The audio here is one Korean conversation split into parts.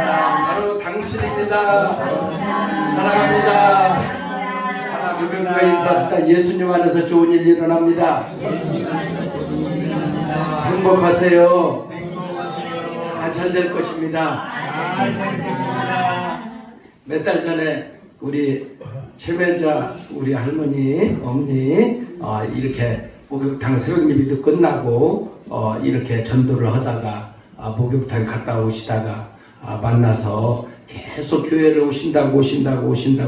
바로 당신입니다. 사랑합니다. 하나 누군가 인사합시다. 예수님 안에서 좋은 일이 일어납니다. 행복하세요. 다 잘 될 것입니다. 몇 달 전에 우리 최매자 우리 할머니 어머니 이렇게 목욕탕 새벽 예배도 끝나고 이렇게 전도를 하다가 목욕탕 갔다 오시다가 만나서 계속 교회를 오신다고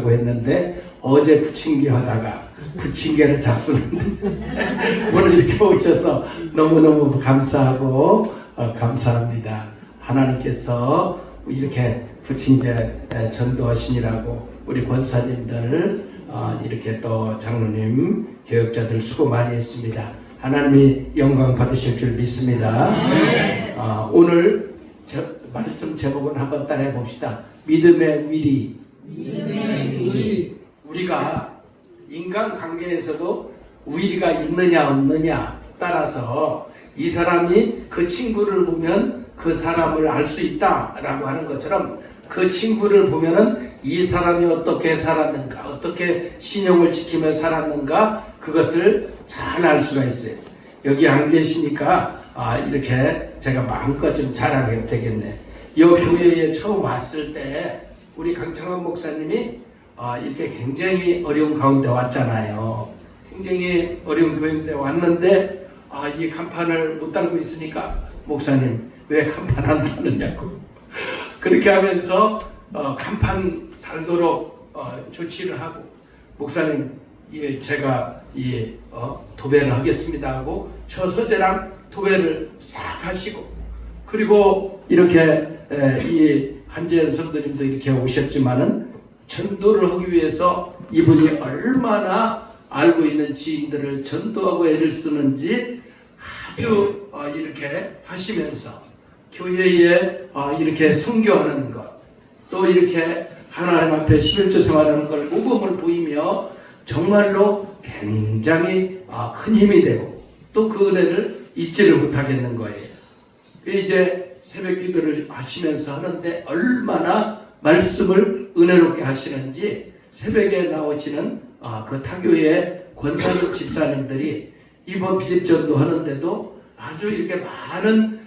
했는데 어제 부침개 하다가 부침개를 잡수는데 오늘 이렇게 오셔서 너무너무 감사하고 감사합니다. 하나님께서 이렇게 부침개 전도하시니라고 우리 권사님들 이렇게 또 장로님 교역자들 수고 많이 했습니다. 하나님이 영광 받으실 줄 믿습니다. 오늘 말씀 제목은 한번 따라해 봅시다. 믿음의 위리. 우리가 인간관계에서도 위리가 있느냐 없느냐 따라서 이 사람이 그 친구를 보면 그 사람을 알 수 있다라고 하는 것처럼 그 친구를 보면은 이 사람이 어떻게 살았는가, 어떻게 신용을 지키며 살았는가 그것을 잘 알 수가 있어요. 여기 안 계시니까 이렇게 제가 마음껏 좀 자랑해도 되겠네. 이 교회에 처음 왔을 때 우리 강창원 목사님이 이렇게 굉장히 어려운 가운데 왔잖아요. 굉장히 어려운 교회인데 왔는데 이 간판을 못 달고 있으니까 목사님 왜 간판 안 달느냐고 그렇게 하면서 간판 달도록 조치를 하고 목사님 제가 도배를 하겠습니다 하고 저 서재랑 도배를 싹 하시고 그리고 이렇게 이 한재현 성도님도 이렇게 오셨지만은 전도를 하기 위해서 이분이 얼마나 알고 있는 지인들을 전도하고 애를 쓰는지 아주 이렇게 하시면서 교회에 이렇게 선교하는 것, 또 이렇게 하나님 앞에 11조 생활하는 걸 모범을 보이며 정말로 굉장히 큰 힘이 되고 또 그 은혜를 잊지를 못하겠는 거예요. 이제 새벽 기도를 하시면서 하는데 얼마나 말씀을 은혜롭게 하시는지 새벽에 나오시는 그 타교의 권사님 집사님들이 이번 필립전도 하는데도 아주 이렇게 많은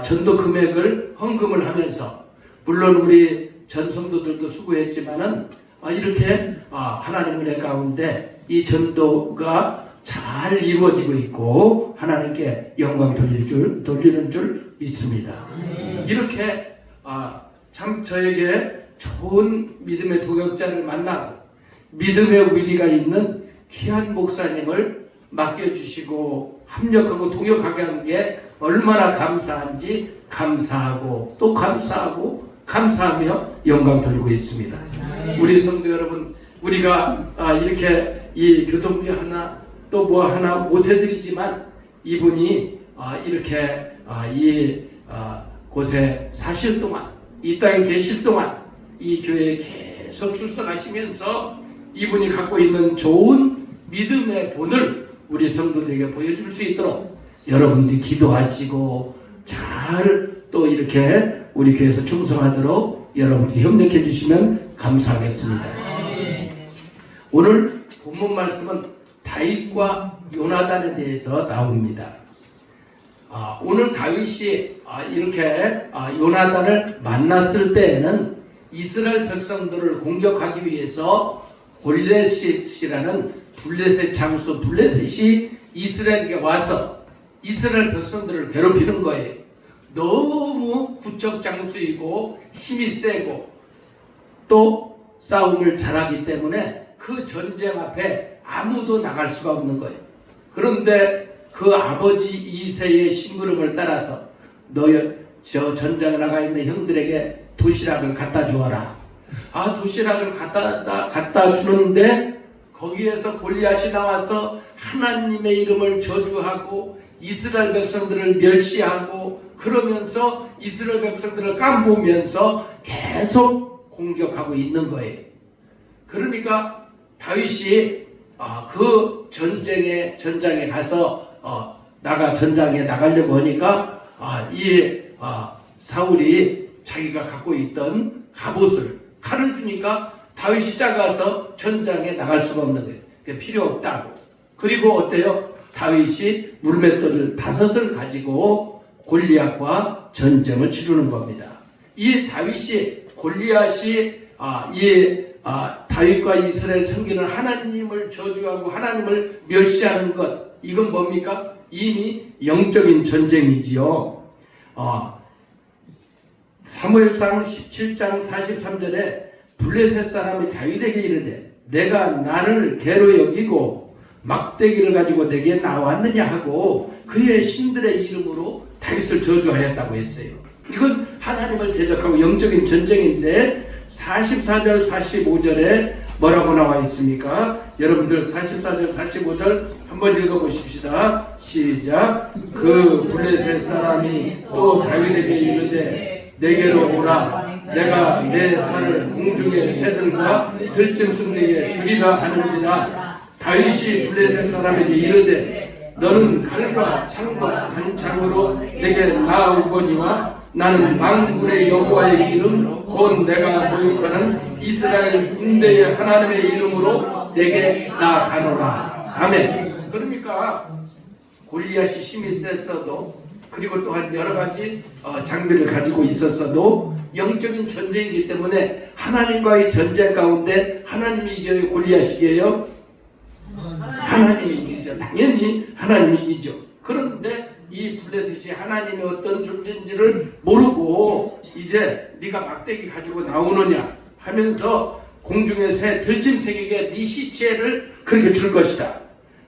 전도 금액을 헌금을 하면서 물론 우리 전 성도들도 수고했지만은 이렇게 하나님 은혜 가운데 이 전도가 잘 이루어지고 있고 하나님께 영광 돌리는 줄 믿습니다. 이렇게 참 저에게 좋은 믿음의 동역자를 만나고 믿음의 위리가 있는 귀한 목사님을 맡겨주시고 합력하고 동역하게 한 게 얼마나 감사한지 감사하고 또 감사하고 감사하며 영광 돌리고 있습니다. 우리 성도 여러분, 우리가 이렇게 이 교통비 하나 또 뭐 하나 못 해드리지만 이분이 이렇게 이 곳에 사실 동안 이 땅에 계실 동안 이 교회에 계속 출석하시면서 이분이 갖고 있는 좋은 믿음의 본을 우리 성도들에게 보여줄 수 있도록 여러분들이 기도하시고 잘 또 이렇게 우리 교회에서 충성하도록 여러분들이 협력해 주시면 감사하겠습니다. 오늘 본문 말씀은 다윗과 요나단에 대해서 나옵니다. 오늘 다윗이 이렇게 요나단을 만났을 때에는 이스라엘 백성들을 공격하기 위해서 골렛이라는 블레셋 장수 블레셋이 이스라엘에게 와서 이스라엘 백성들을 괴롭히는 거예요. 너무 구척 장수이고 힘이 세고 또 싸움을 잘하기 때문에 그 전쟁 앞에 아무도 나갈 수가 없는 거예요. 그런데 그 아버지 이새의 심부름을 따라서 너 저 전장에 나가 있는 형들에게 도시락을 갖다 주어라. 도시락을 갖다 주는데 거기에서 골리앗이 나와서 하나님의 이름을 저주하고 이스라엘 백성들을 멸시하고 그러면서 이스라엘 백성들을 깜보면서 계속 공격하고 있는 거예요. 그러니까 다윗이 그 전장에 가서 전장에 나가려고 하니까 사울이 자기가 갖고 있던 갑옷을 칼을 주니까 다윗이 작아서 전장에 나갈 수가 없는 거예요. 필요 없다고. 그리고 어때요? 다윗이 물맷돌을 5을 가지고 골리앗과 전쟁을 치르는 겁니다. 이 다윗이 다윗과 이스라엘 섬기는 하나님을 저주하고 하나님을 멸시하는 것, 이건 뭡니까? 이미 영적인 전쟁이지요. 사무엘상 17장 43절에 블레셋 사람이 다윗에게 이르되 내가 나를 개로 여기고 막대기를 가지고 내게 나왔느냐 하고 그의 신들의 이름으로 다윗을 저주하였다고 했어요. 이건 하나님을 대적하고 영적인 전쟁인데 44절 45절에 뭐라고 나와 있습니까? 여러분들 44절 45절 한번 읽어보십시다. 시작. 그 블레셋 사람이 또 다윗에게 이르되 내게로 오라. 내가 내 살을 공중의 새들과 들짐승에게 주리라 하는지라. 다윗이 블레셋 사람에게 이르되 너는 칼과 창과 단창으로 내게 나아오거니와 나는 만군의 여호와의 이름 곧 내가 모욕하는 이스라엘 군대의 하나님의 이름으로 내게 나아가노라. 아멘. 그러니까 골리앗이 힘이 셌어도 그리고 또한 여러 가지 장비를 가지고 있었어도 영적인 전쟁이기 때문에 하나님과의 전쟁 가운데 하나님이 이겨요? 골리앗이 이겨요? 하나님이 이기죠. 당연히 하나님이 이기죠. 그런데 이 블레셋이 하나님의 어떤 존재인지를 모르고 이제 네가 막대기 가지고 나오느냐 하면서 공중의 새 들짐승에게 네 시체를 그렇게 줄 것이다.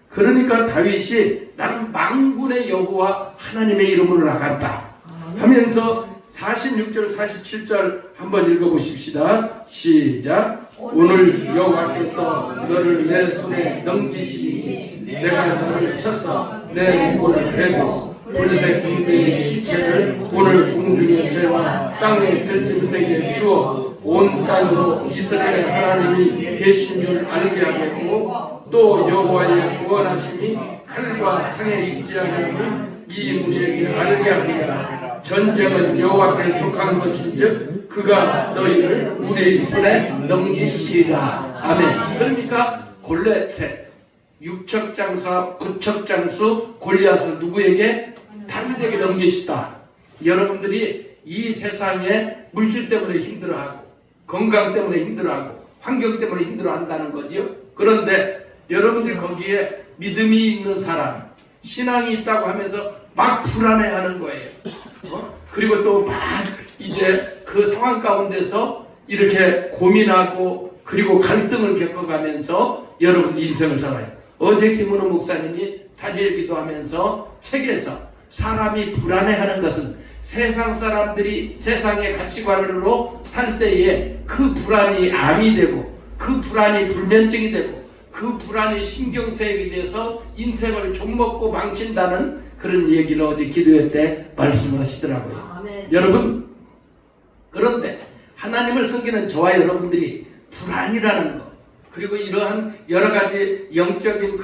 그러니까 다윗이 나는 만군의 여호와 하나님의 이름으로 나갔다 하면서 46절 47절 한번 읽어보십시다. 시작. 오늘 여호와께서 너를 내 손에 넘기시니 내가 너를 쳐서 내 목을 베고 블레셋 군대의 시체를 오늘 공중의 새와 땅의 들짐승에게 주어 온 땅으로 이스라엘 하나님이 계신 줄 알게 하겠고 또 여호와의 구원하심이 칼과 창에 있지 않는 이 무리에게 알게 하리라. 전쟁은 여호와께 속한 것인즉 그가 너희를 우리의 손에 넘기시리라. 아멘. 그러니까 골레셋 육척장사 부척장수 골리앗을 누구에게? 다윗에게 넘기시다. 여러분들이 이 세상에 물질 때문에 힘들어하고 건강 때문에 힘들어하고 환경 때문에 힘들어한다는 거지요. 그런데 여러분들 거기에 믿음이 있는 사람, 신앙이 있다고 하면서 막 불안해하는 거예요. 그리고 또 막 이제 그 상황 가운데서 이렇게 고민하고 그리고 갈등을 겪어가면서 여러분 인생을 살아요. 어제 김은호 목사님이 다니엘 기도하면서 책에서 사람이 불안해하는 것은 세상 사람들이 세상의 가치관으로 살 때에 그 불안이 암이 되고 그 불안이 불면증이 되고 그 불안이 신경쇠약이 돼서 인생을 좀먹고 망친다는 그런 얘기를 어제 기도회 때 말씀하시더라고요. 아멘. 여러분, 그런데 하나님을 섬기는 저와 여러분들이 불안이라는 것, 그리고 이러한 여러 가지 영적인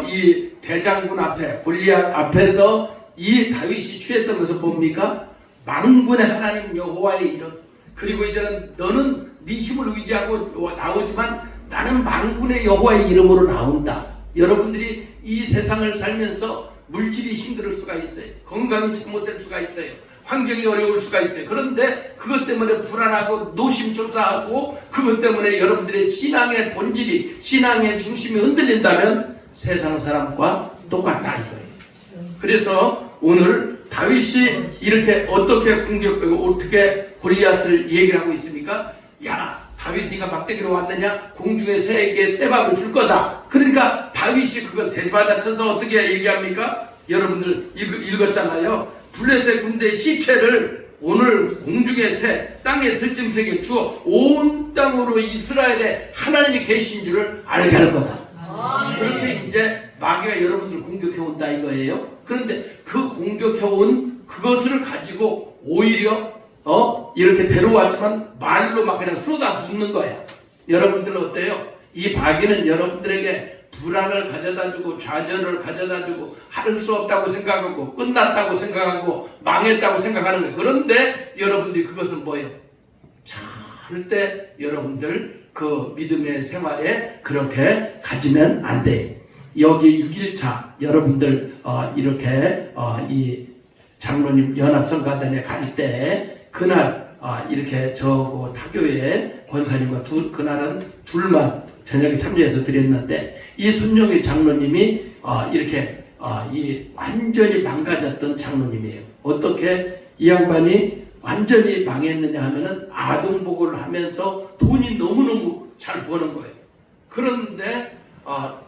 이 대장군 앞에 골리앗 앞에서 이 다윗이 취했던 것은 뭡니까? 만군의 하나님 여호와의 이름. 그리고 이제는 너는 네 힘을 의지하고 나오지만 나는 만군의 여호와의 이름으로 나온다. 여러분들이 이 세상을 살면서 물질이 힘들 수가 있어요. 건강이 잘못될 수가 있어요. 환경이 어려울 수가 있어요. 그런데 그것 때문에 불안하고 노심초사하고 그것 때문에 여러분들의 신앙의 본질이, 신앙의 중심이 흔들린다면 세상 사람과 똑같다 이거예요. 그래서 오늘 다윗이 이렇게 어떻게 골리앗을 얘기를 하고 있습니까? 야, 다윗 네가 막대기로 왔느냐? 공중의 새에게 새밥을 줄 거다. 그러니까 다윗이 그걸 대받아쳐서 어떻게 얘기합니까? 여러분들 읽었잖아요. 블레셋 군대의 시체를 오늘 공중의 새, 땅의 들짐승에게 주어 온 땅으로 이스라엘에 하나님이 계신 줄을 알게 할 거다. 그렇게 이제 마귀가 여러분들 공격해 온다 이거예요. 그런데 그 공격해 온 그것을 가지고 오히려 이렇게 데려왔지만 말로 막 그냥 쏟아붓는 거야. 여러분들 어때요? 이 마귀는 여러분들에게 불안을 가져다주고 좌절을 가져다주고 할 수 없다고 생각하고 끝났다고 생각하고 망했다고 생각하는 거예요. 그런데 여러분들이 그것은 뭐예요? 절대 여러분들 그 믿음의 생활에 그렇게 가지면 안 돼요. 여기 6일차 여러분들 이렇게 이 장로님 연합성가단에 갈 때 그날 이렇게 저 타교회 권사님과 그날은 둘만 저녁에 참여해서 드렸는데 이 순종의 장로님이 이렇게 이 완전히 망가졌던 장로님이에요. 어떻게 이 양반이 완전히 망했느냐 하면은 아동복을 하면서 돈이 너무너무 잘 버는 거예요. 그런데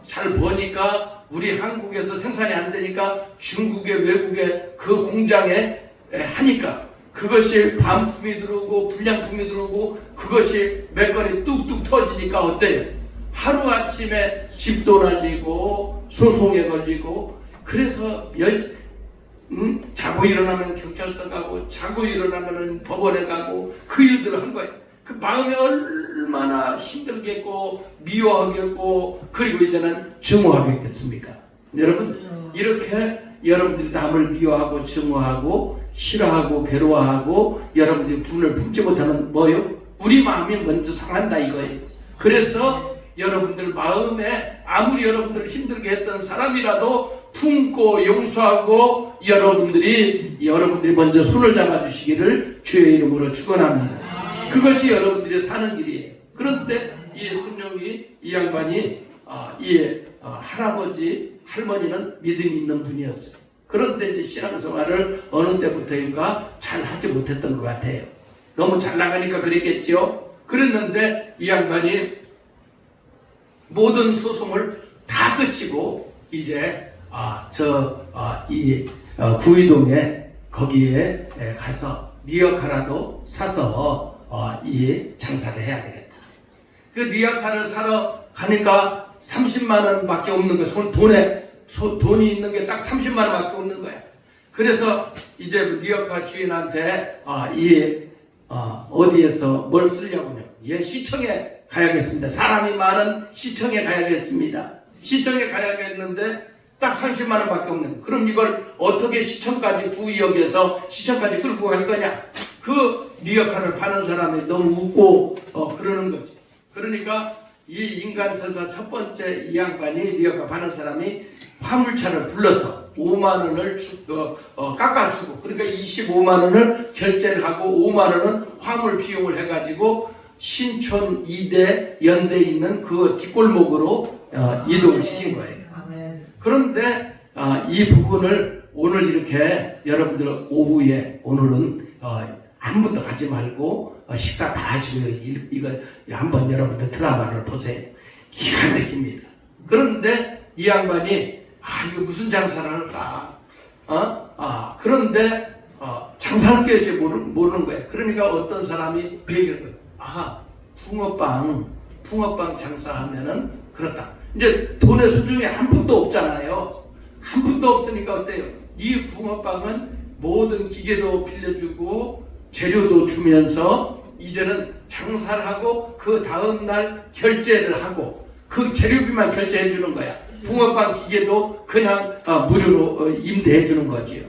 잘 버니까 우리 한국에서 생산이 안 되니까 중국에 외국에 그 공장에 하니까 그것이 반품이 들어오고 불량품이 들어오고 그것이 몇 건이 뚝뚝 터지니까 어때요? 하루아침에 집도 날리고 소송에 걸리고 그래서 자고 일어나면 경찰서 가고 자고 일어나면 법원에 가고 그 일들을 한 거예요. 그 마음이 얼마나 힘들겠고 미워하겠고 그리고 이제는 증오하겠습니까? 여러분 이렇게 여러분들이 남을 미워하고 증오하고 싫어하고 괴로워하고 여러분들이 분을 품지 못하면 뭐요? 우리 마음이 먼저 상한다 이거예요. 그래서 여러분들 마음에 아무리 여러분들을 힘들게 했던 사람이라도 품고 용서하고 여러분들이 먼저 손을 잡아주시기를 주의 이름으로 축원합니다. 그것이 여러분들이 사는 길이에요. 그런데 이 순종이 이 양반이 이 할아버지 할머니는 믿음이 있는 분이었어요. 그런데 이제 신앙생활을 어느 때부터인가 잘 하지 못했던 것 같아요. 너무 잘 나가니까 그랬겠죠. 그랬는데 이 양반이 모든 소송을 다 끝이고 이제 구의동에 거기에 가서 리어카라도 사서 이 장사를 해야 되겠다. 그 리어카를 사러 가니까 30만 원밖에 없는 거야. 돈이 있는 게 딱 30만 원밖에 없는 거야. 그래서 이제 리어카 주인한테 어디에서 뭘 쓰려고요? 시청에 가야겠습니다. 사람이 많은 시청에 가야겠습니다. 시청에 가야겠는데 딱 30만 원밖에 없는 거야. 그럼 이걸 어떻게 시청까지 구의역에서 시청까지 끌고 갈 거냐? 그 리어카를 파는 사람이 너무 웃고 그러는 거지. 그러니까 이 인간천사 첫 번째 이 양반이 리어카 파는 사람이 화물차를 불러서 5만 원을 깎아주고 그러니까 25만 원을 결제를 하고 5만 원은 화물 비용을 해가지고 신촌 2대 연대에 있는 그 뒷골목으로 이동을 시킨 거예요. 그런데 이 부분을 오늘 이렇게 여러분들 오후에 오늘은 아무것도 가지 말고 식사 다 하시고 이거 한번 여러분들 드라마를 보세요. 기가 막힙니다. 그런데 이 양반이 이거 무슨 장사를 할까? 그런데 장사할 것이 모르는 거예요. 그러니까 어떤 사람이 얘기를 해요. 붕어빵 장사하면은 그렇다. 이제 돈의 수중에 한 푼도 없잖아요. 한 푼도 없으니까 어때요? 이 붕어빵은 모든 기계도 빌려주고 재료도 주면서 이제는 장사를 하고 그 다음날 결제를 하고 그 재료비만 결제해 주는 거야. 붕어빵 기계도 그냥 무료로 임대해 주는 거지요.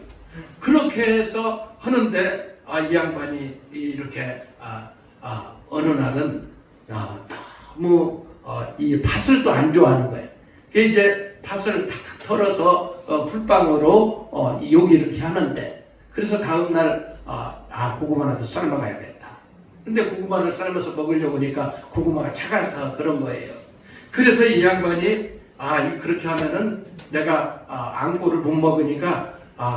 그렇게 해서 하는데 이 양반이 이렇게 어느 날은 너무 이 팥을 또 안 좋아하는 거예요. 이제 팥을 탁 털어서 풀빵으로 요기 이렇게 하는데 그래서 다음날 고구마라도 삶아가야겠다. 근데 고구마를 삶아서 먹으려고 하니까 고구마가 차가서 그런 거예요. 그래서 이 양반이 그렇게 하면은 내가 앙꼬를 못 먹으니까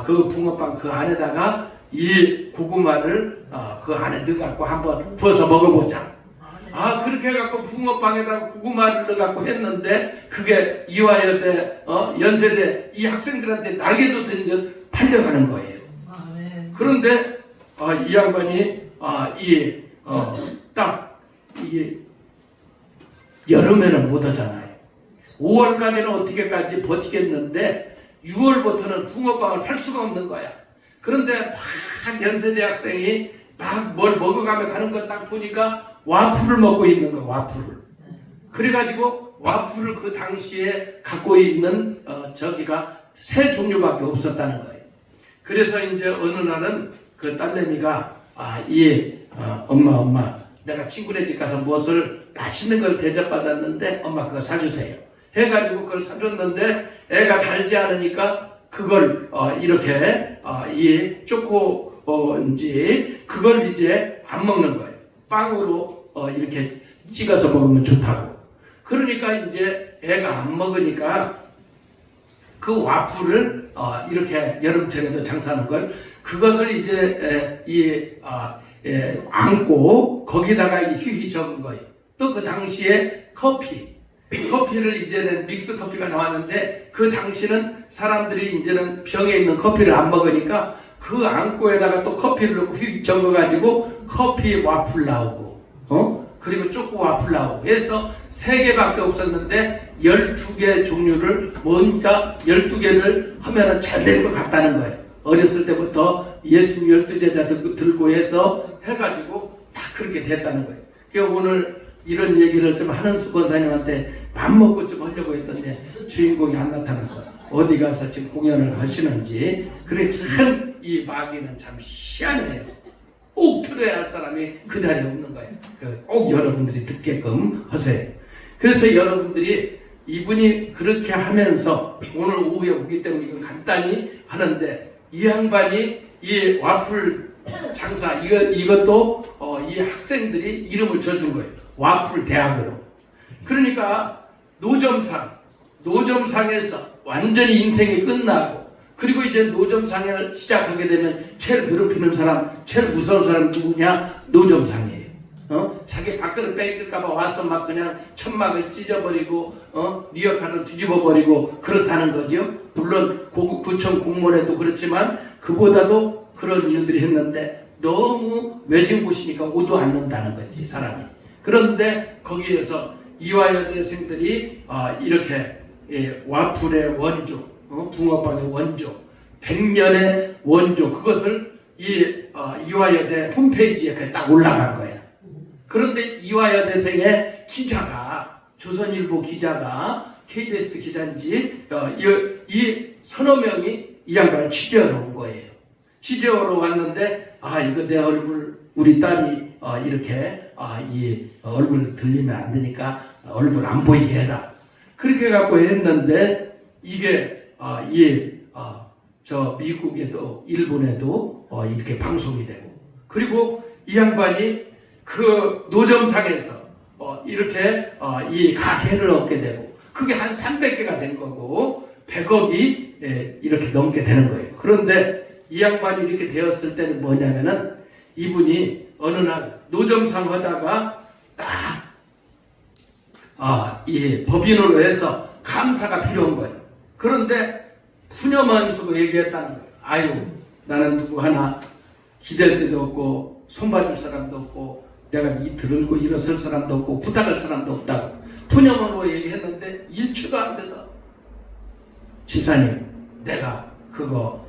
그 붕어빵 그 안에다가 이 고구마를 그 안에 넣어갖고 한번 부어서 먹어보자. 그렇게 해갖고 붕어빵에다가 고구마를 넣어갖고 했는데 그게 이화여대 연세대 이 학생들한테 날개도 던져 팔려가는 거예요. 그런데 이 양반이 딱 이게 여름에는 못 하잖아요. 5월까지는 어떻게까지 버티겠는데 6월부터는 붕어빵을 팔 수가 없는 거야. 그런데 막 연세대 학생이 막 뭘 먹어가며 가는 거 딱 보니까 와플을 먹고 있는 거야. 와플을. 그래가지고 와플을 그 당시에 갖고 있는 저기가 세 종류밖에 없었다는 거예요. 그래서 이제 어느 날은 그 딸내미가 엄마 내가 친구네 집 가서 무엇을 맛있는 걸 대접받았는데 엄마 그거 사주세요 해가지고 그걸 사줬는데 애가 달지 않으니까 그걸 이렇게 이 초코인지 그걸 이제 안 먹는 거예요. 빵으로 이렇게 찍어서 먹으면 좋다고. 그러니까 이제 애가 안 먹으니까 그 와플을 이렇게 여름철에도 장사하는 걸 그것을 이제 안고 거기다가 휘휘 적은 거예요. 또 그 당시에 커피를 이제는 믹스 커피가 나왔는데 그 당시는 사람들이 이제는 병에 있는 커피를 안 먹으니까 그 안고에다가 또 커피를 넣고 휘휘 적어가지고 커피 와플 나오고 그리고 초코 와플 나오고 해서 3개밖에 없었는데 12개 종류를 뭔가 12개를 하면은 잘 될 것 같다는 거예요. 어렸을 때부터 예수님 12제자 들고 해서 해가지고 다 그렇게 됐다는 거예요. 그래서 오늘 이런 얘기를 좀 한은수 권사님한테 밥 먹고 좀 하려고 했더니 주인공이 안 나타났어. 어디 가서 지금 공연을 하시는지. 그래 참 이 마귀는 참 희한해요. 꼭 들어야 할 사람이 그 자리에 없는 거예요. 꼭 여러분들이 듣게끔 하세요. 그래서 여러분들이 이분이 그렇게 하면서 오늘 오후에 오기 때문에 이건 간단히 하는데 이 양반이 이 와플 장사 이것도 이 학생들이 이름을 져준 거예요. 와플 대학으로. 그러니까 노점상에서 완전히 인생이 끝나고 그리고 이제 노점상을 시작하게 되면 제일 괴롭히는 사람, 제일 무서운 사람 누구냐? 노점상이에요. 자기 밥그릇 뺏길까봐 와서 막 그냥 천막을 찢어버리고 리어카를 뒤집어버리고 그렇다는 거죠. 물론 구청 공무원에도 그렇지만 그보다도 그런 일들이 했는데 너무 외진 곳이니까 오도 않는다는 거지 사람이. 그런데 거기에서 이화여대생들이 이렇게 와플의 원조, 붕어빵의 원조, 100년의 원조 그것을 이화여대 홈페이지에 딱 올라간 거예요. 그런데 이화여대생의 기자가 조선일보 기자가 KBS 기자인지 이 서너 명이 이 양반을 취재하러 온 거예요. 취재하러 왔는데 이거 내 얼굴 우리 딸이 이렇게 이 얼굴 들리면 안 되니까 얼굴 안 보이게 해라. 그렇게 해갖고 했는데 이게 저 미국에도 일본에도 이렇게 방송이 되고 그리고 이 양반이 그 노점상에서 이렇게 이 가게를 얻게 되고 그게 한 300개가 된 거고 100억이 이렇게 넘게 되는 거예요. 그런데 이 양반이 이렇게 되었을 때는 뭐냐면은 이분이 어느 날 노점상 하다가 딱 이 법인으로 해서 감사가 필요한 거예요. 그런데 푸념한수고 얘기했다는 거예요. 아유 나는 누구 하나 기댈 데도 없고 손봐줄 사람도 없고 내가 니 들고 일어설 사람도 없고 부탁할 사람도 없다고 푸념으로 얘기했는데 1초도 안 돼서 지사님 내가 그거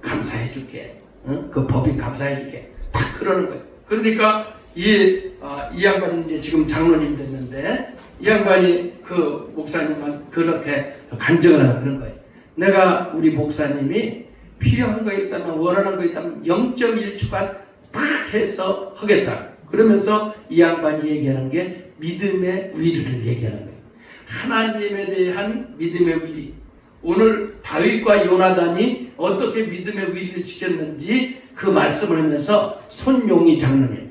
감사해 줄게. 그 법인 감사해 줄게. 다 그러는 거예요. 그러니까 이 양반이 이제 지금 장로님 됐는데 이 양반이 그 목사님만 그렇게 간증을 하는 그런 거예요. 내가 우리 목사님이 필요한 거 있다면 원하는 거 있다면 0.1초간 딱 해서 하겠다. 그러면서 이 양반이 얘기하는 게 믿음의 위리를 얘기하는 거예요. 하나님에 대한 믿음의 위리. 오늘 다윗과 요나단이 어떻게 믿음의 위리를 지켰는지 그 말씀을 하면서 손용희 장로님,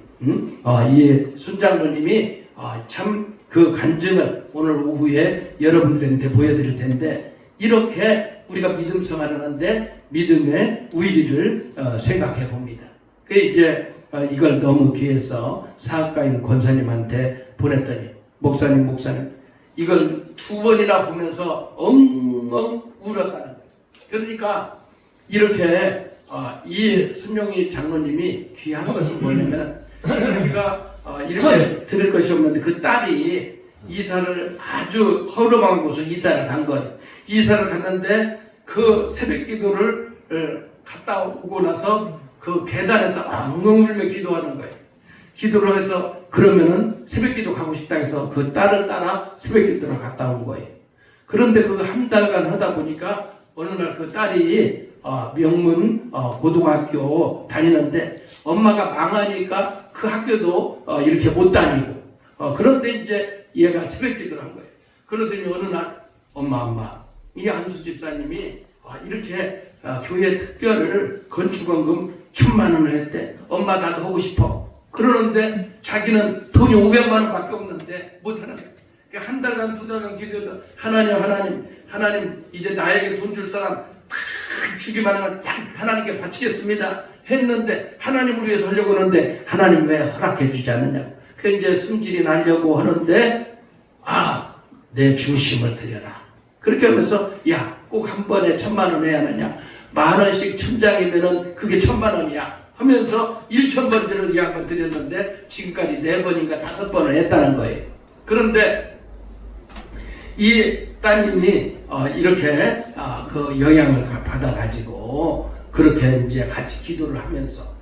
이 손 장로님이 참 그 간증을 오늘 오후에 여러분들한테 보여드릴 텐데 이렇게 우리가 믿음 생활을 하는데 믿음의 위리를 생각해 봅니다. 그 이제 이걸 너무 귀해서 사학가인 권사님한테 보냈더니 목사님 이걸 2번이나 보면서 엉엉 울었다는 거예요. 그러니까 이렇게 이 손용희 장로님이 귀한 것은 뭐냐면 자기가 이렇게 들을 것이 없는데 그 딸이 이사를 아주 허름한 곳으로 이사를 간 거예요. 이사를 갔는데 그 새벽 기도를 갔다 오고 나서 그 계단에서 엉엉 울며 기도하는 거예요. 기도를 해서 그러면은 새벽기도 가고 싶다 해서 그 딸을 따라 새벽기도를 갔다 온 거예요. 그런데 그거 한 달간 하다 보니까 어느 날 그 딸이 명문 고등학교 다니는데 엄마가 망하니까 그 학교도 이렇게 못 다니고 그런데 이제 얘가 새벽기도를 한 거예요. 그러더니 어느 날 엄마 이 안수 집사님이 이렇게 교회 특별을 건축원금 1,000만 원을 했대. 엄마 나도 하고 싶어. 그러는데 자기는 돈이 500만 원밖에 없는데 못하는 거야. 한 달간 두 달간 기도해도 하나님 이제 나에게 돈 줄 사람 탁 주기만 하면 딱 하나님께 바치겠습니다 했는데 하나님을 위해서 하려고 하는데 하나님 왜 허락해 주지 않느냐고. 그 이제 승질이 나려고 하는데 내 중심을 드려라. 그렇게 하면서 꼭 한 번에 1,000만 원 해야 하느냐. 10,000원씩 1,000장이면은 그게 1,000만 원이야 하면서 1,000번째로 이 양반 드렸는데 지금까지 4번인가 5번을 했다는 거예요. 그런데 이 따님이 이렇게 그 영향을 받아가지고 그렇게 이제 같이 기도를 하면서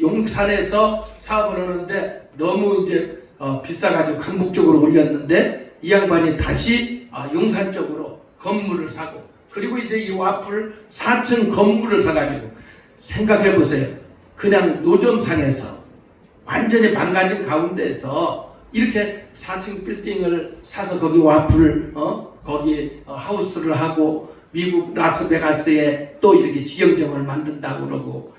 용산에서 사업을 하는데 너무 이제 비싸가지고 강북 쪽으로 올렸는데 이 양반이 다시 용산 쪽으로 건물을 사고 그리고 이제 이 와플 4층 건물을 사가지고 생각해 보세요. 그냥 노점상에서 완전히 망가진 가운데에서 이렇게 4층 빌딩을 사서 거기 와플 거기 하우스를 하고 미국 라스베가스에 또 이렇게 직영점을 만든다고 그러고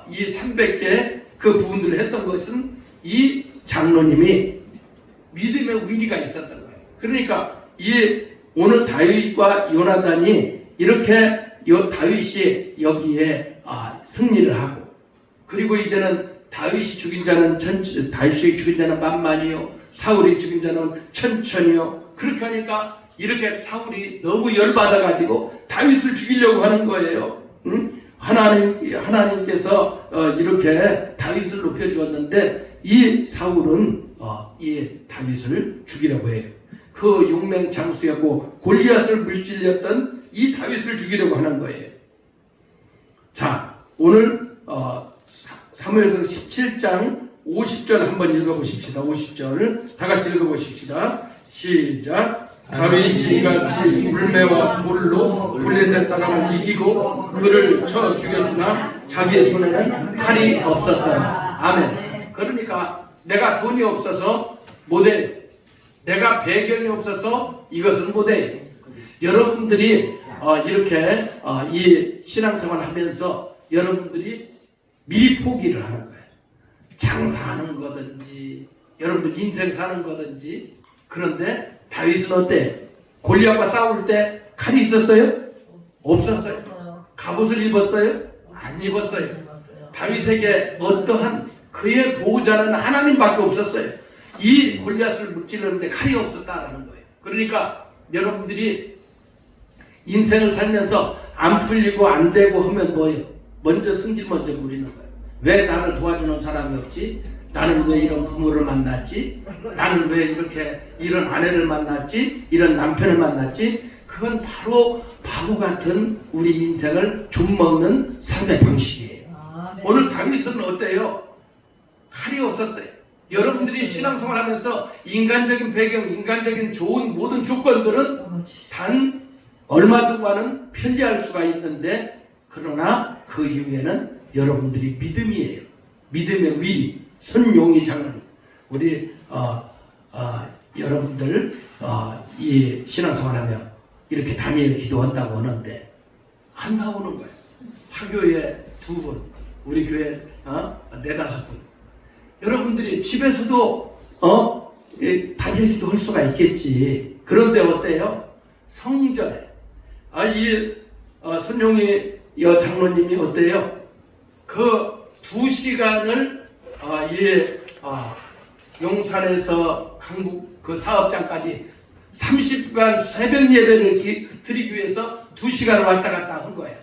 이 300개 그 부분들을 했던 것은 이 장로님이 믿음의 위리가 있었던 거예요. 그러니까 이 오늘 다윗과 요나단이 이렇게 다윗이 여기에 승리를 하고 그리고 이제는 다윗이 죽인 자는 만만이요 사울이 죽인 자는 천천히요. 그렇게 하니까 이렇게 사울이 너무 열받아가지고 다윗을 죽이려고 하는 거예요. 하나님께서 이렇게 다윗을 높여주었는데 이 사울은 이 다윗을 죽이려고 해요. 그 용맹장수였고 골리앗을 물질렸던 이 다윗을 죽이려고 하는 거예요. 자, 오늘 사무엘상 17장 50절 한번 읽어보십시다. 50절 다 같이 읽어보십시다. 시작. 다윗이 이같이 물매와 돌로 블레셋 사람을 이기고 그를 쳐 죽였으나 자기의 손에는 칼이 없었다. 아멘. 그러니까 내가 돈이 없어서 못해. 내가 배경이 없어서 이것은 못해. 여러분들이 이렇게 이 신앙생활을 하면서 여러분들이 미리 포기를 하는 거예요. 장사하는 거든지 여러분들 인생 사는 거든지. 그런데 다윗은 어때? 골리앗과 싸울 때 칼이 있었어요? 없었어요. 갑옷을 입었어요? 안 입었어요. 다윗에게 어떠한 그의 보호자는 하나님밖에 없었어요. 이 골리앗을 무찌르는데 칼이 없었다라는 거예요. 그러니까 여러분들이 인생을 살면서 안 풀리고 안 되고 하면 뭐예요? 먼저 승질 먼저 부리는 거예요. 왜 나를 도와주는 사람이 없지? 나는 왜 이런 부모를 만났지? 나는 왜 이렇게 이런 아내를 만났지? 이런 남편을 만났지? 그건 바로 바보 같은 우리 인생을 좀먹는 삶의 방식이에요. 오늘 다윗은 어때요? 칼이 없었어요. 여러분들이 신앙생활 하면서 인간적인 배경, 인간적인 좋은 모든 조건들은 단 얼마 동안은 편리할 수가 있는데 그러나 그 이후에는 여러분들이 믿음이에요. 믿음의 위리, 선용이 장로님. 우리 여러분들 이 신앙생활하며 이렇게 다니엘 기도한다고 하는데 안 나오는 거예요. 화교에 2분, 우리 교회 4-5분. 여러분들이 집에서도 다니엘 기도할 수가 있겠지. 그런데 어때요? 성전에 선용이 장로님이 어때요? 그 2시간을 용산에서 강북 그 사업장까지 30분 새벽 예배를 드리기 위해서 2시간을 왔다 갔다 한 거예요.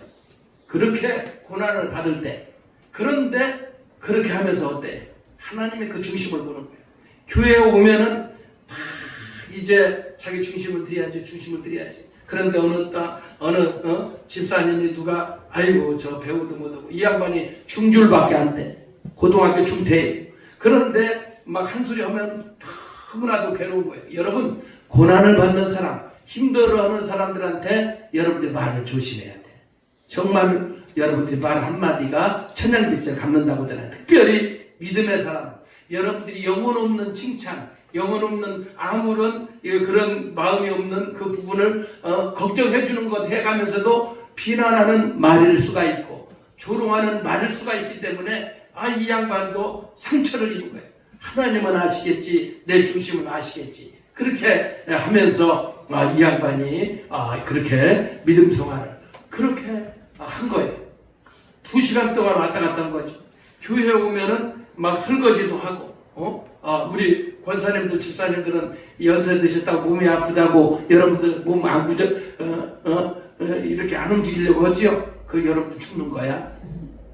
그렇게 고난을 받을 때. 그런데 그렇게 하면서 어때? 하나님의 그 중심을 보는 거예요. 교회에 오면은 이제 자기 중심을 드려야지. 그런데 어느 집사님이 누가 아이고 저 배우도 못하고 이 양반이 중줄밖에 안 돼. 고등학교 중퇴. 그런데 막 한 소리 하면 너무나도 괴로운 거예요. 여러분, 고난을 받는 사람, 힘들어하는 사람들한테 여러분들 말을 조심해야 돼. 정말 여러분들이 말 한마디가 천냥빚을 갚는다고 하잖아요. 특별히 믿음의 사람, 여러분들이 영혼 없는 칭찬, 영혼 없는 아무런 그런 마음이 없는 그 부분을 걱정해 주는 것 해가면서도 비난하는 말일 수가 있고 조롱하는 말일 수가 있기 때문에 이 양반도 상처를 입은 거예요. 하나님은 아시겠지, 내 중심은 아시겠지. 그렇게 하면서 이 양반이 그렇게 믿음 생활을 그렇게 한 거예요. 2시간 동안 왔다 갔다 한 거죠. 교회에 오면은 막 설거지도 하고, 우리 권사님들, 집사님들은 연세 드셨다고 몸이 아프다고 여러분들 몸 안 구적, 이렇게 안 움직이려고 하지요. 그 여러분들 죽는 거야.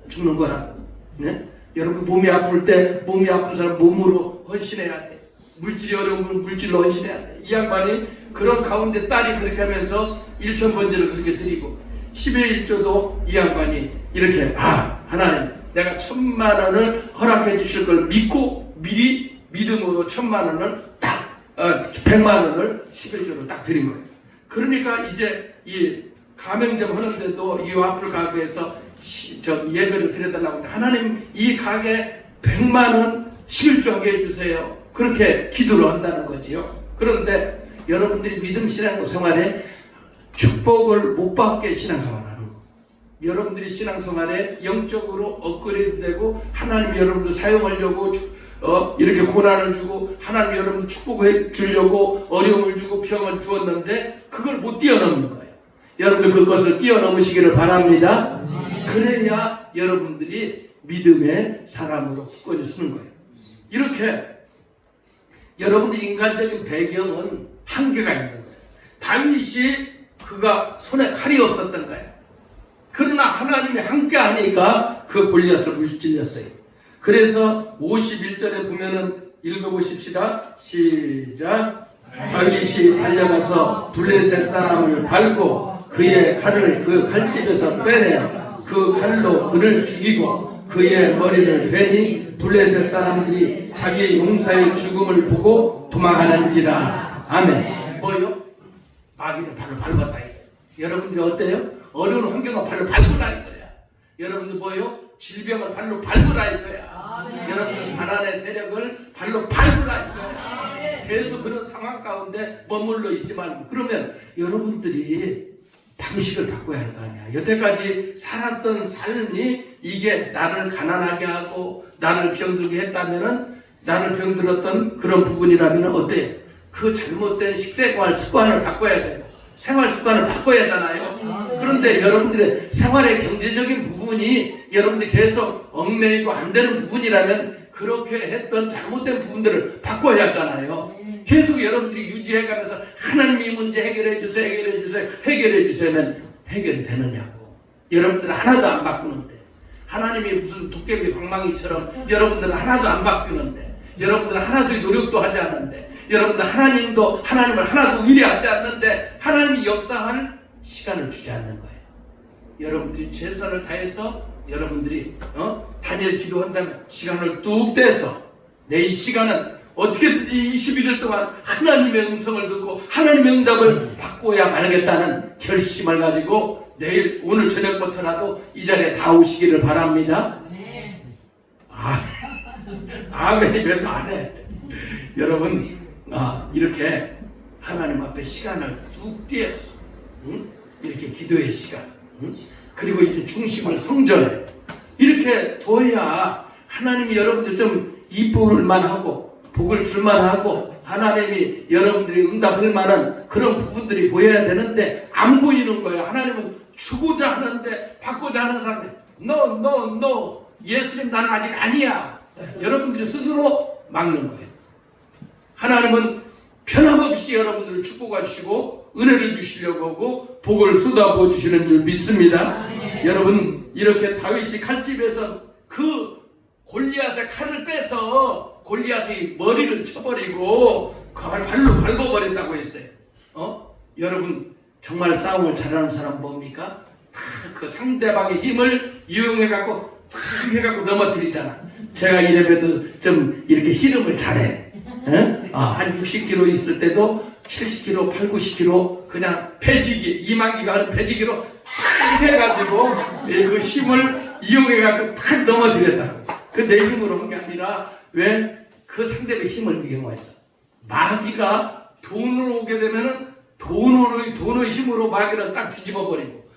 죽는 거라고. 네? 여러분 몸이 아플 때 몸이 아픈 사람 몸으로 헌신해야 돼. 물질이 어려운 건 물질로 헌신해야 돼. 이 양반이 그런 가운데 딸이 그렇게 하면서 1,000번제를 그렇게 드리고 10의 1조도 이 양반이 이렇게 하나님 내가 1,000,000원을 허락해 주실 걸 믿고 미리 믿음으로 1,000,000원을 딱 100만원을 11조로 딱 드린 거예요. 그러니까 이제 이 가맹점 하는데도 이 와플 가게에서 예배를 드려달라고 하는데 하나님 이 가게 100만원 11조 하게 해주세요. 그렇게 기도를 한다는 거지요. 그런데 여러분들이 믿음 신앙생활에 축복을 못 받게 신앙생활하는 거. 여러분들이 신앙생활에 영적으로 업그레이드 되고 하나님이 여러분들 사용하려고 이렇게 고난을 주고 하나님이 여러분들 축복해 주려고 어려움을 주고 평을 주었는데 그걸 못 뛰어넘는 거예요. 여러분들 그것을 뛰어넘으시기를 바랍니다. 그래야 여러분들이 믿음의 사람으로 굳건히 서는 거예요. 이렇게 여러분들 인간적인 배경은 한계가 있는 거예요. 다윗이 그가 손에 칼이 없었던 거예요. 그러나 하나님이 함께 하니까 그 골리앗을 물질렸어요. 그래서 51절에 보면은 읽어보십시다. 시작. 다윗이 달려가서 블레셋 사람을 밟고 그의 칼을 그 칼집에서 빼내어 그 칼로 그를 죽이고 그의 머리를 베니 블레셋 사람들이 자기 용사의 죽음을 보고 도망하는지라. 아멘. 뭐요? 마귀를 발로 밟았다. 여러분들이 어때요? 어려운 환경을 발로 밟으라 이거야. 여러분들 뭐요? 질병을 발로 밟으라 이거야. 여러분들 가난의 세력을 발로 밟으라 이거야. 계속 그런 상황 가운데 머물러 있지 말고 그러면 여러분들이 방식을 바꿔야 할 거 아니야. 여태까지 살았던 삶이 이게 나를 가난하게 하고 나를 병들게 했다면은 나를 병들었던 그런 부분이라면 어때요? 그 잘못된 식생활 습관을 바꿔야 돼요. 생활 습관을 바꿔야 하잖아요. 그런데 여러분들의 생활의 경제적인 부분이 여러분들이 계속 얽매이고 안 되는 부분이라면 그렇게 했던 잘못된 부분들을 바꿔야 하잖아요. 계속 여러분들이 유지해가면서 하나님이 이 문제 해결해 주세요, 해결해 주세요, 해결해 주세요면 해결이 되느냐고. 여러분들은 하나도 안 바꾸는데 하나님이 무슨 도깨비 방망이처럼 여러분들은 하나도 안 바뀌는데 여러분들은 하나도 노력도 하지 않는데 여러분들 하나님을 하나도 의뢰하지 않는데 하나님이 역사할 시간을 주지 않는 거예요. 여러분들이 최선을 다해서 여러분들이 단일 기도한다면 시간을 뚝 떼서 내 이 시간은 어떻게든지 21일 동안 하나님의 음성을 듣고 하나님의 응답을 받고야 말겠다는 결심을 가지고 내일 오늘 저녁부터라도 이 자리에 다 오시기를 바랍니다. 아멘이 별로 안 해. 여러분 이렇게 하나님 앞에 시간을 뚝 떼어서 이렇게 기도의 시간 그리고 이제 중심을 성전에 이렇게 둬야 하나님이 여러분들 좀 이쁠만 하고 복을 줄만 하고 하나님이 여러분들이 응답할 만한 그런 부분들이 보여야 되는데 안 보이는 거예요. 하나님은 주고자 하는데 받고자 하는 사람이 No 예수님 나는 아직 아니야. 여러분들이 스스로 막는 거예요. 하나님은 변함없이 여러분들을 축복해 주시고 은혜를 주시려고 하고 복을 쏟아부어 주시는 줄 믿습니다. 여러분 이렇게 다윗이 칼집에서 그 골리앗의 칼을 빼서 골리앗의 머리를 쳐버리고 그걸 발로 밟아버린다고 했어요. 여러분 정말 싸움을 잘하는 사람 뭡니까? 그 상대방의 힘을 이용해갖고 탁 해갖고 넘어뜨리잖아. 제가 이래봬도 좀 이렇게 씨름을 잘해. 한 60kg 있을 때도 70kg, 8, 90kg 그냥 배지기, 이만기가 하는 배지기로 탁 해가지고 그 힘을 이용해가지고 탁 넘어뜨렸다고. 그 내 힘으로 한 게 아니라 왜 그 상대의 힘을 이용했어. 마귀가 돈으로 오게 되면은 돈의 힘으로 마귀를 딱 뒤집어 버리고,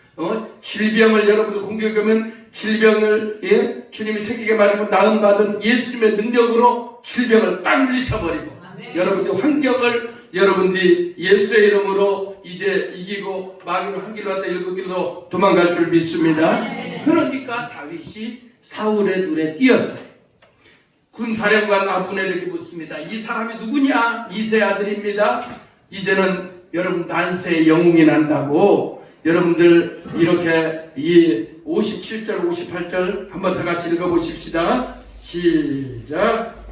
질병을 여러분들 공격하면 질병을 주님이 책임에 말하고 나음 받은 예수님의 능력으로 질병을 딱 물리쳐버리고, 여러분들 환경을 여러분들이 예수의 이름으로 이제 이기고 마귀로 한 길로 왔다 일곱 길로 도망갈 줄 믿습니다. 그러니까 다윗이 사울의 눈에 띄었어요. 군사령관 아브넬에게 묻습니다. 이 사람이 누구냐? 이세 아들입니다. 이제는 여러분 난세의 영웅이 난다고. 여러분들 이렇게 이 57절 58절 한번 다 같이 읽어보십시다. 시작.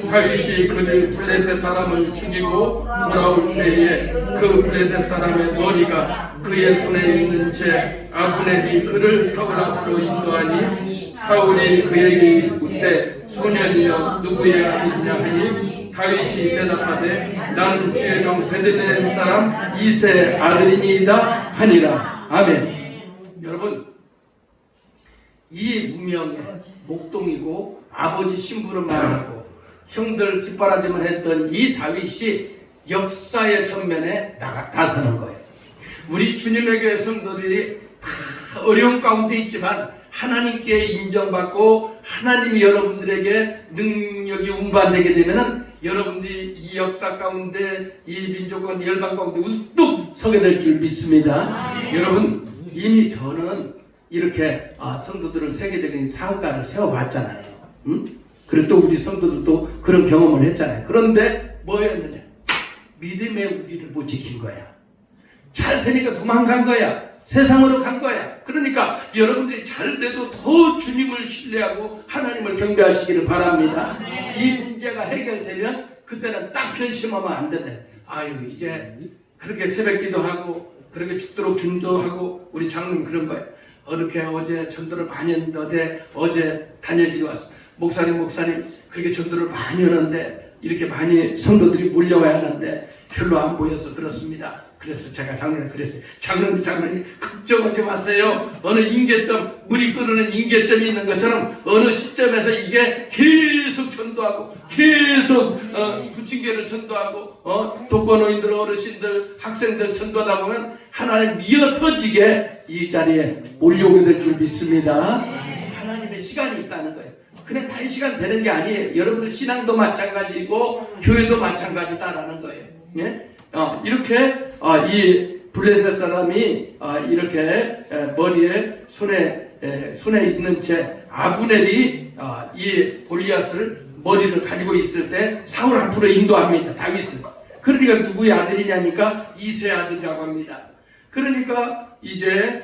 다윗이 그 블레셋 사람을 죽이고 돌아올 때에 그 블레셋 사람의 머리가 그의 손에 있는 채 아브넬이 그를 사울 앞으로 인도하니 사울이 그에게 묻되 소년이여 누구의 아들이냐 하니 다윗이 대답하되 나는 주의 종 베들레헴 사람 이세 아들이니이다 하니라. 아멘. 여러분, 이 무명의 목동이고 아버지 신부를 말하고 형들 뒷바라지만 했던 이 다윗이 역사의 전면에 나서는 거예요. 우리 주님의 교회 성도들이 다 어려운 가운데 있지만 하나님께 인정받고 하나님이 여러분들에게 능력이 운반되게 되면은 여러분들이 이 역사 가운데 이 민족 가운데 열방 가운데 우뚝 서게 될 줄 믿습니다. 여러분, 이미 저는 이렇게 성도들을 세계적인 사업가를 세워봤잖아요. 그리고 또 우리 성도들도 그런 경험을 했잖아요. 그런데 뭐였느냐? 믿음의 우리를 못 지킨 거야. 잘 되니까 도망간 거야. 세상으로 간 거야. 그러니까 여러분들이 잘 돼도 더 주님을 신뢰하고 하나님을 경배하시기를 바랍니다. 이 문제가 해결되면 그때는 딱 변심하면 안 된다. 아유, 이제 그렇게 새벽기도 하고 그렇게 죽도록 준도하고 우리 장로님 그런 거예요. 이렇게 어제 전도를 많이 했는데 어제 단열기도 왔어. 목사님 그렇게 전도를 많이 하는데 이렇게 많이 성도들이 몰려와야 하는데 별로 안 보여서 그렇습니다. 그래서 제가 장로님 그랬어요. 장로님 걱정하지 마세요. 어느 임계점, 물이 끓는 임계점이 있는 것처럼 어느 시점에서 이게 계속 전도하고 계속 부침개를 전도하고 독거노인들, 어르신들, 학생들 전도하다 보면 하나님 미어터지게 이 자리에 몰려오게 될 줄 믿습니다. 하나님의 시간이 있다는 거예요. 그냥 단시간 되는 게 아니에요. 여러분들 신앙도 마찬가지고 교회도 마찬가지다라는 거예요. 예? 이렇게 이 블레셋 사람이 이렇게 머리에 손에 있는 채 아브넬이 이 골리앗을 머리를 가지고 있을 때 사울 앞으로 인도합니다. 다윗을. 그러니까 누구의 아들이냐니까 이세 아들이라고 합니다. 그러니까 이제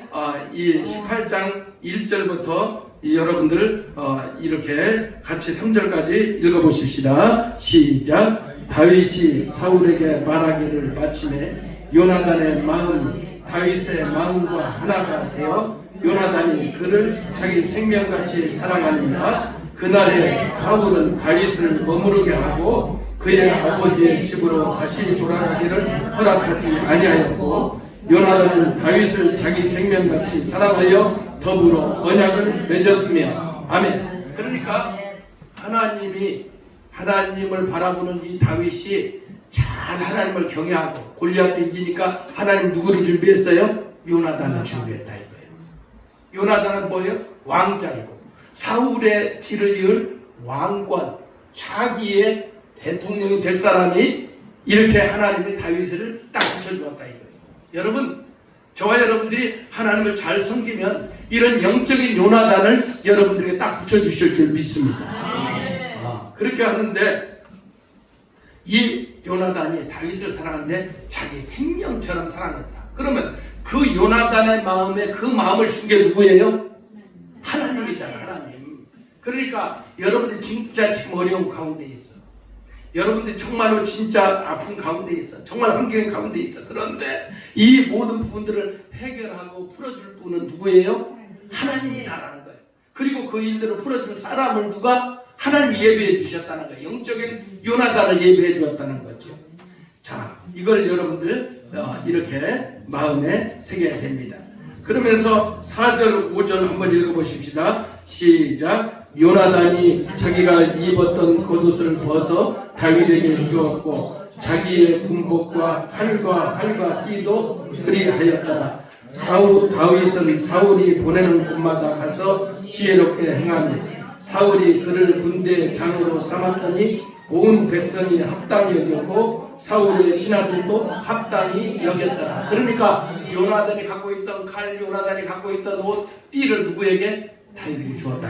이 18장 1절부터 여러분들 이렇게 같이 3절까지 읽어보십시다. 시작. 다윗이 사울에게 말하기를 마침에 요나단의 마음이 다윗의 마음과 하나가 되어 요나단이 그를 자기 생명같이 사랑하니라. 그날에 사울은 다윗을 머무르게 하고 그의 아버지의 집으로 다시 돌아가기를 허락하지 아니하였고 요나단은 다윗을 자기 생명같이 사랑하여 더불어 언약을 맺었으며. 아멘. 그러니까 하나님을 바라보는 이 다윗이 잘 하나님을 경외하고 골리앗도 이기니까 하나님 누구를 준비했어요? 요나단을 준비했다 이거예요. 요나단은 뭐예요? 왕자이고 사울의 뒤를 이을 왕권, 자기의 대통령이 될 사람이 이렇게 하나님의 다윗을 딱 붙여주었다 이거예요. 여러분, 저와 여러분들이 하나님을 잘 섬기면 이런 영적인 요나단을 여러분들에게 딱 붙여주실 줄 믿습니다. 그렇게 하는데 이 요나단이 다윗을 사랑하는데 자기 생명처럼 사랑했다. 그러면 그 요나단의 마음에 그 마음을 준 게 누구예요? 하나님이잖아, 하나님. 그러니까 여러분들이 진짜 지금 어려운 가운데 있어. 여러분들이 정말로 진짜 아픈 가운데 있어. 정말 환경 가운데 있어. 그런데 이 모든 부분들을 해결하고 풀어줄 분은 누구예요? 하나님이라는 거예요. 그리고 그 일들을 풀어줄 사람을 누가? 하나님이 예배해 주셨다는 거예요. 영적인 요나단을 예배해 주었다는 거죠. 자, 이걸 여러분들 이렇게 마음에 새겨야 됩니다. 그러면서 4절 5절 한번 읽어보십시다. 시작. 요나단이 자기가 입었던 겉옷을 벗어 다윗에게 주었고 자기의 군복과 칼과 띠도 그리하였더라. 다윗은 사울이 보내는 곳마다 가서 지혜롭게 행하니 사울이 그를 군대 장으로 삼았더니 온 백성이 합당히 여겼고 사울의 신하들도 합당히 여겼더라. 그러니까 요나단이 갖고 있던 칼, 요나단이 갖고 있던 옷, 띠를 누구에게? 다윗에게 주었다.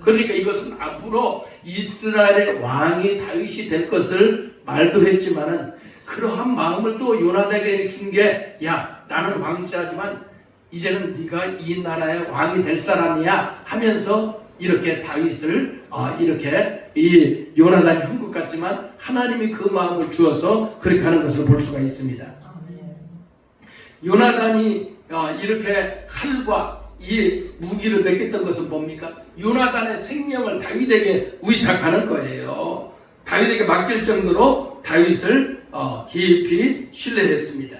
그러니까 이것은 앞으로 이스라엘의 왕이 다윗이 될 것을 말도 했지만은 그러한 마음을 또 요나단에게 준 게, 야, 나는 왕자지만 이제는 네가 이 나라의 왕이 될 사람이야 하면서 이렇게 다윗을 이렇게 이 요나단이 한 것 같지만 하나님이 그 마음을 주어서 그렇게 하는 것을 볼 수가 있습니다. 요나단이 이렇게 칼과 이 무기를 맡겼던 것은 뭡니까? 요나단의 생명을 다윗에게 위탁하는 거예요. 다윗에게 맡길 정도로 다윗을 깊이 신뢰했습니다.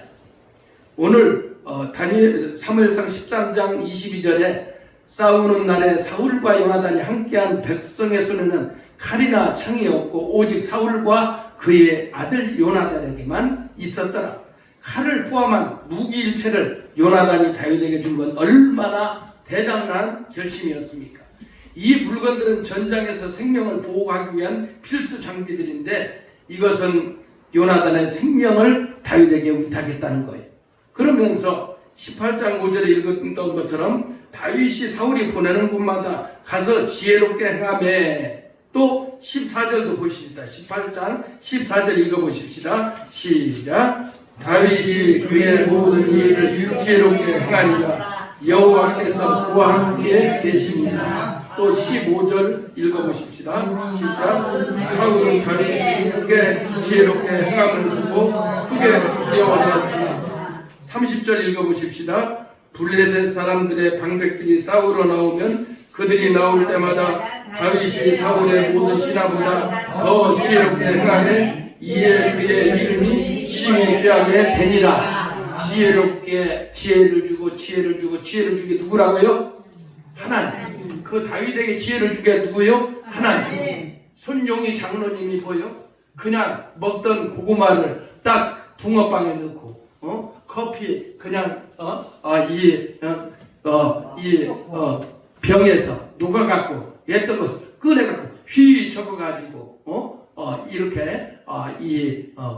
오늘 사무엘상 13장 22절에 싸우는 날에 사울과 요나단이 함께한 백성의 손에는 칼이나 창이 없고 오직 사울과 그의 아들 요나단에게만 있었더라. 칼을 포함한 무기 일체를 요나단이 다윗에게 준 건 얼마나 대단한 결심이었습니까? 이 물건들은 전장에서 생명을 보호하기 위한 필수 장비들인데 이것은 요나단의 생명을 다윗에게 위탁했다는 거예요. 그러면서 18장 5절에 읽었던 것처럼 다윗이 사울이 보내는 곳마다 가서 지혜롭게 행하매. 또 14절도 보십시다. 18장 14절 읽어보십시다. 시작. 다윗이 그의 모든 일을 지혜롭게 행하니라 여호와께서 그와 함께 계십니다. 또 15절 읽어보십시다. 시작. 사울은 다윗이 크게 지혜롭게 행함을 보고 크게 두려워하였으나 30절 읽어보십시다. 블레셋 사람들의 방백들이 싸우러 나오면 그들이 나올 때마다 다윗이 사울의 모든 신하보다 더 지혜롭게 행하매 이에 그의 이름이 심히 귀하게 되니라. 지혜롭게 지혜를 주고 지혜를 주게 누구라고요? 하나님. 그 다윗에게 지혜를 주게 누구요? 하나님. 손용이 장로님이 보여? 그냥 먹던 고구마를 딱 붕어빵에 넣고 커피 그냥 병에서 녹아갖고 했던 것을 꺼내갖고 휘 적어가지고 이렇게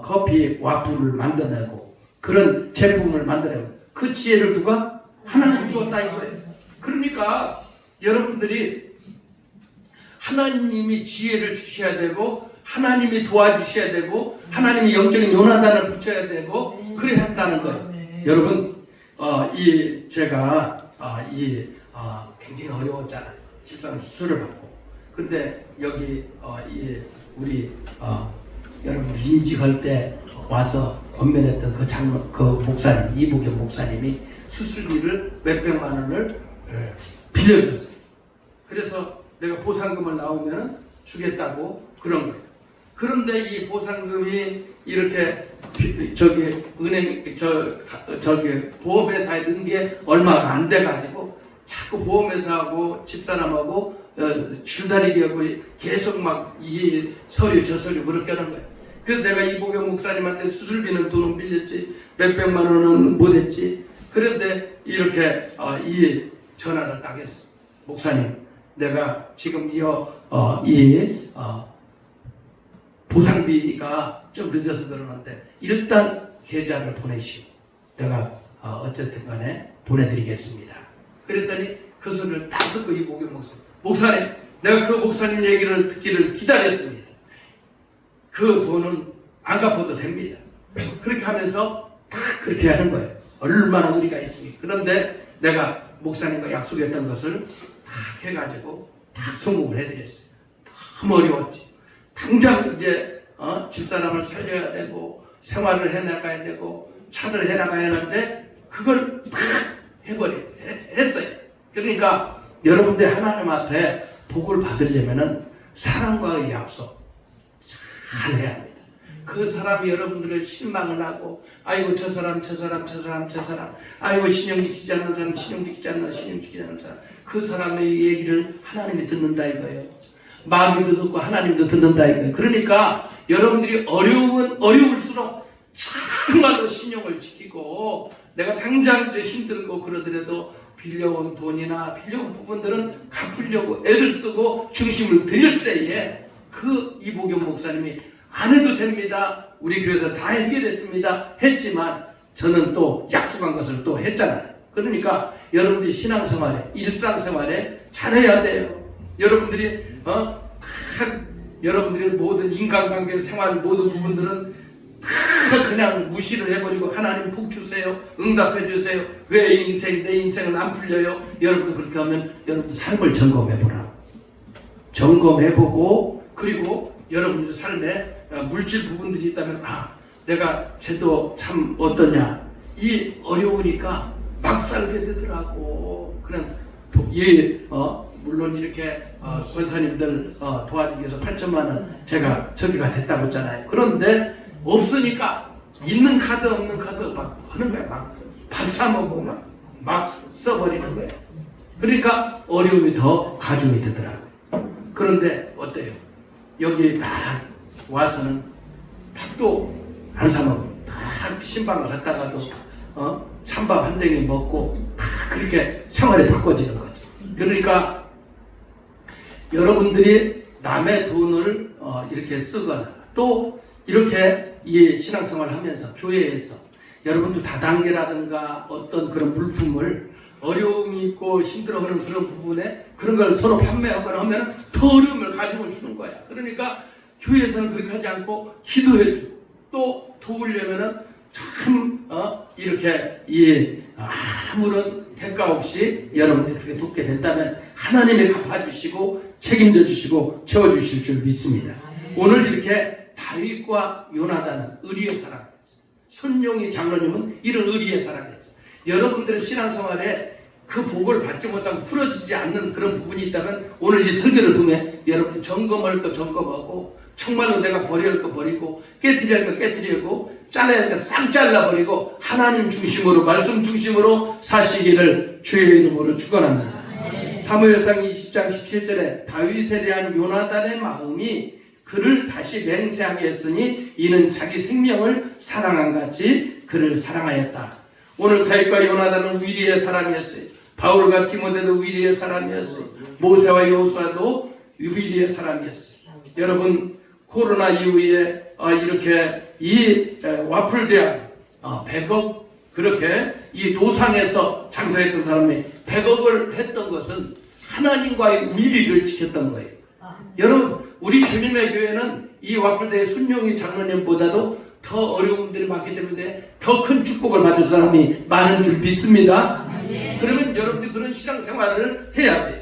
커피 와플을 만들어내고 그런 제품을 만들어내고 그 지혜를 누가? 하나님 주었다 이거예요. 그러니까 여러분들이 하나님이 지혜를 주셔야 되고 하나님이 도와주셔야 되고 하나님이 영적인 요나단을 붙여야 되고 그래야 한다는 거예요. 여러분 제가 굉장히 어려웠잖아요. 집사람 수술을 받고. 근데 여기 우리 여러분들 임직할 때 와서 권면했던 그 목사님, 이부경 목사님이 수술비를 몇백만 원을 빌려줬어요. 그래서 내가 보상금을 나오면 주겠다고 그런 거예요. 그런데 이 보상금이 이렇게 은행 보험회사에 넣은 게 얼마가 안 돼가지고 자꾸 보험회사하고 집사람하고 줄다리기하고 계속 막 이 서류 저 서류 그렇게 하는 거예요. 그래서 내가 이보경 목사님한테 수술비는 돈은 빌렸지 몇백만 원은 못했지. 그런데 이렇게 이 전화를 딱 했어. 목사님, 내가 지금 보상비가 좀 늦어서 그러는데 일단 계좌를 보내시오. 내가 어쨌든 간에 보내드리겠습니다. 그랬더니 그 소리를 딱 듣고 이보경 목사님, 내가 그 목사님 얘기를 듣기를 기다렸습니다. 그 돈은 안 갚아도 됩니다. 그렇게 하면서 딱 그렇게 하는 거예요. 얼마나 우리가 있습니까? 그런데 내가 목사님과 약속했던 것을 딱 해가지고 딱 성공을 해드렸어요. 너무 어려웠지. 당장 이제 집사람을 살려야 되고 생활을 해나가야 되고 차를 해나가야 하는데 그걸 팍 했어요. 그러니까 여러분들 하나님 앞에 복을 받으려면은 사랑과의 약속 잘 해야 합니다. 그 사람이 여러분들을 실망을 하고 아이고 저 사람 아이고 신용 지키지 않는 사람 신용 지키지 않는 사람 그 사람의 얘기를 하나님이 듣는다 이거예요. 마귀도 듣고 하나님도 듣는다 이거예요. 그러니까 여러분들이 어려우면 어려울수록 정말로 신용을 지키고 내가 당장 힘들고 그러더라도 빌려온 돈이나 빌려온 부분들은 갚으려고 애를 쓰고 중심을 들일 때에 그 이보경 목사님이 안 해도 됩니다. 우리 교회에서 다 해결했습니다. 했지만 저는 또 약속한 것을 또 했잖아요. 그러니까 여러분들이 신앙생활에 일상생활에 잘해야 돼요. 여러분들이 여러분들의 모든 인간관계 생활 모든 부분들은 다 그냥 무시를 해버리고 하나님 복 주세요. 응답해 주세요. 왜 내 인생은 안 풀려요? 여러분들 그렇게 하면 여러분들 삶을 점검해보라. 점검해보고 그리고 여러분들 삶에 물질 부분들이 있다면 내가 쟤도 참 어떠냐 이 어려우니까 막 살게 되더라고. 그냥 물론 이렇게 권사님들 도와주기 위해서 8천만 원 제가 저기가 됐다고 했잖아요. 그런데 없으니까 있는 카드 없는 카드 막 하는 거야. 막 밥 사 먹고 막 써버리는 거예요. 그러니까 어려움이 더 가중이 되더라고요. 그런데 어때요? 여기 딱 와서는 밥도 안 사 먹고 다 신방을 갔다가도 찬밥 한 댕이 먹고 다 그렇게 생활이 바꿔지는 거죠. 그러니까 여러분들이 남의 돈을 이렇게 쓰거나 또 이렇게 이 신앙생활을 하면서 교회에서 여러분들 다단계라든가 어떤 그런 물품을 어려움이 있고 힘들어하는 그런 부분에 그런 걸 서로 판매하거나 하면 더 어려움을 가지고 주는 거야. 그러니까 교회에서는 그렇게 하지 않고 기도해주고 또 도우려면은 참 이렇게 아무런 대가 없이 여러분들이 그렇게 돕게 된다면 하나님이 갚아주시고 책임져 주시고 채워주실 줄 믿습니다. 오늘 이렇게 다윗과 요나단은 의리의 사람이었어요. 손용희 장로님은 이런 의리의 사람이었어요. 여러분들의 신앙생활에 그 복을 받지 못하고 풀어지지 않는 그런 부분이 있다면 오늘 이 설교를 통해 여러분들 점검할 거 점검하고 정말로 내가 버려야 할 거 버리고 깨트려야 할 거 깨트리고 잘라야 할 거 싹 잘라버리고 하나님 중심으로 말씀 중심으로 사시기를 주의 이름으로 축원합니다. 사무엘상 20장 17절에 다윗에 대한 요나단의 마음이 그를 다시 맹세하게 했으니 이는 자기 생명을 사랑한 같이 그를 사랑하였다. 오늘 다윗과 요나단은 위리의 사람이었어요. 바울과 디모데도 위리의 사람이었어요. 모세와 여호수아도 위리의 사람이었어요. 여러분 코로나 이후에 이렇게 이 와플대학 100억 그렇게 이 노상에서 장사했던 사람이 100억을 했던 것은 하나님과의 위리를 지켰던 거예요. 여러분 우리 주님의 교회는 이 와플대의 순용희 장로님보다도 더 어려움들이 많기 때문에 더 큰 축복을 받을 사람이 많은 줄 믿습니다. 그러면 여러분들이 그런 신앙생활을 해야 돼요.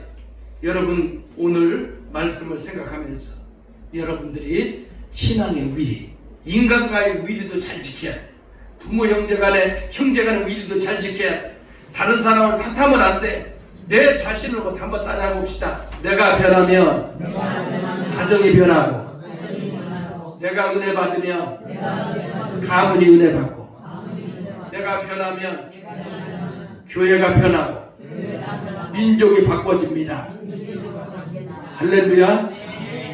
여러분 오늘 말씀을 생각하면서 여러분들이 신앙의 위리, 인간과의 위리도 잘 지켜야 돼. 부모 형제 간의 위리도 잘 지켜야 돼. 다른 사람을 탓하면 안 돼. 내 자신으로부터 한번 따라해 봅시다. 내가 변하면 가정이 변하고 내가 은혜 받으면 가문이 은혜 받고 내가 변하면 교회가 변하고 민족이 바꿔집니다. 할렐루야.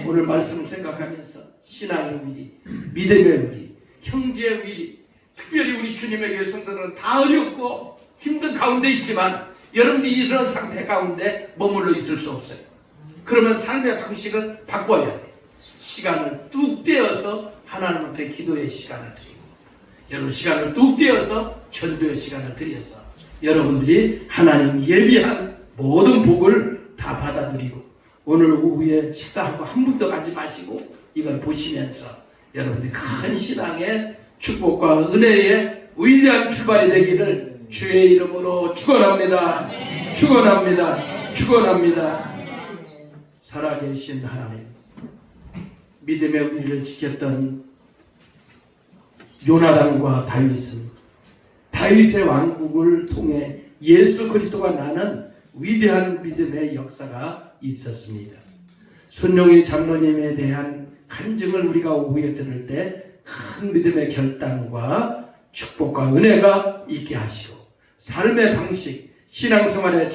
오늘 말씀을 생각하면서 신앙의 위리, 믿음의 위리, 형제의 위리, 특별히 우리 주님의 교회 성도들은 다 어렵고 힘든 가운데 있지만 여러분들이 이런 상태 가운데 머물러 있을 수 없어요. 그러면 삶의 방식을 바꿔야 돼요. 시간을 뚝 떼어서 하나님 앞에 기도의 시간을 드리고 여러분 시간을 뚝 떼어서 전도의 시간을 드려서 여러분들이 하나님 예비한 모든 복을 다 받아들이고 오늘 오후에 식사하고 한 분도 가지 마시고 이걸 보시면서 여러분들이 큰 신앙의 축복과 은혜의 위대한 출발이 되기를 주의 이름으로 축원합니다. 축원합니다. 축원합니다. 살아계신 하나님, 믿음의 우리를 지켰던 요나단과 다윗은 다윗의 왕국을 통해 예수 그리스도가 나는 위대한 믿음의 역사가 있었습니다. 순종이 장로님에 대한 간증을 우리가 오후에 들을 때 큰 믿음의 결단과 축복과 은혜가 있게 하시고 삶의 방식, 신앙생활의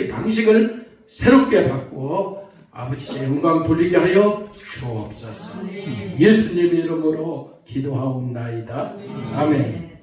방식을 새롭게 바꾸어 아버지께 영광 돌리게 하여 주옵소서. 예수님의 이름으로 기도하옵나이다. 아멘.